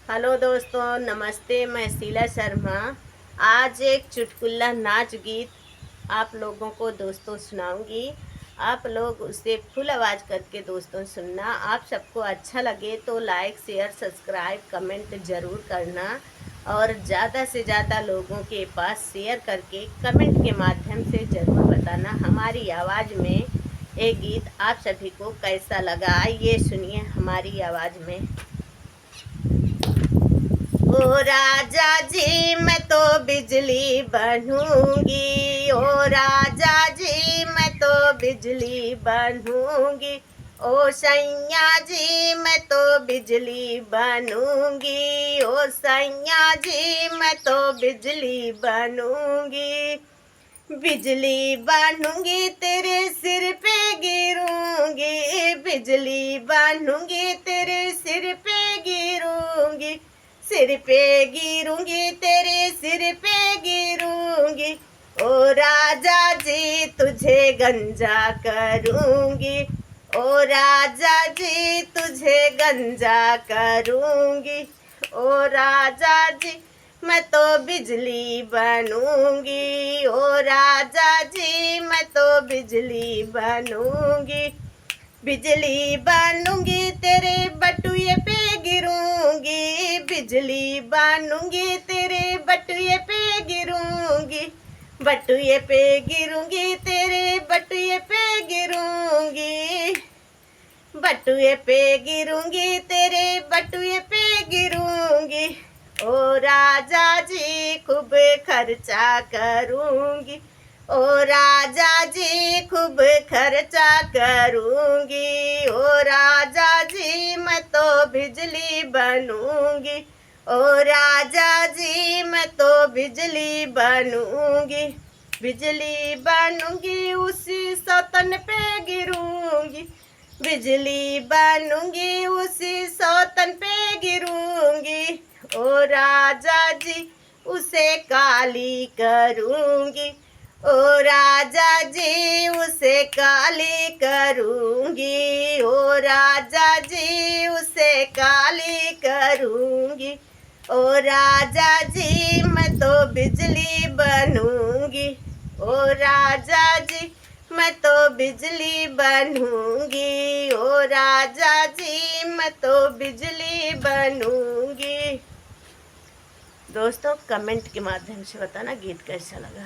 Hello दोस्तों, नमस्ते। मैं शीला शर्मा आज एक चुटकुला नाच गीत आप लोगों को दोस्तों सुनाऊंगी। आप लोग उसे फुल आवाज़ करके दोस्तों सुनना। आप सबको अच्छा लगे तो लाइक शेयर सब्सक्राइब कमेंट ज़रूर करना और ज़्यादा से ज़्यादा लोगों के पास शेयर करके कमेंट के माध्यम से ज़रूर बताना हमारी आवाज़ में ये गीत आप सभी को कैसा लगा। आइए सुनिए हमारी आवाज़ में। ओ राजा जी मैं तो बिजली बनूंगी, ओ राजा जी मैं तो बिजली बनूंगी, ओ सैया जी मैं तो बिजली बनूंगी, ओ सैया जी मैं तो बिजली बनूंगी। बिजली बनूंगी तेरे सिर पे गिरूंगी, बिजली बनूंगी तेरे सिर पे गिरूंगी, सिर पे गिरूंगी तेरे सिर पे गिरूंगी। ओ राजा जी तुझे गंजा करूंगी, ओ राजा जी तुझे गंजा करूंगी, ओ राजा जी मैं तो बिजली बनूंगी, ओ राजा जी मैं तो बिजली बनूंगी। बिजली बनूंगी तेरे बटुए पे गिरूंगी, बिजली बनूंगी तेरे बटुए पे गिरूंगी, बटुए पे गिरूंगी तेरे बटुए पे गिरूंगी, बटुए पे गिरूंगी तेरे बटुए पे गिरूंगी। ओ राजा जी खूब खर्चा करूंगी, ओ राजा जी खूब खर्चा करूंगी, ओ राजा जी मैं तो बिजली बनूंगी, ओ राजा जी मैं तो बिजली बनूंगी। बिजली बनूंगी उसी सौतन पे गिरूंगी, बिजली बनूंगी उसी सौतन पे गिरूंगी, ओ राजा जी उसे काली करूंगी, ओ राजा जी उसे काली करूंगी, ओ राजा जी उसे काली करूंगी, ओ राजा जी मैं तो बिजली बनूंगी, ओ राजा जी मैं तो बिजली बनूंगी, ओ राजा जी मैं तो बिजली बनूंगी। दोस्तों कमेंट के माध्यम से बताना गीत कैसा लगा।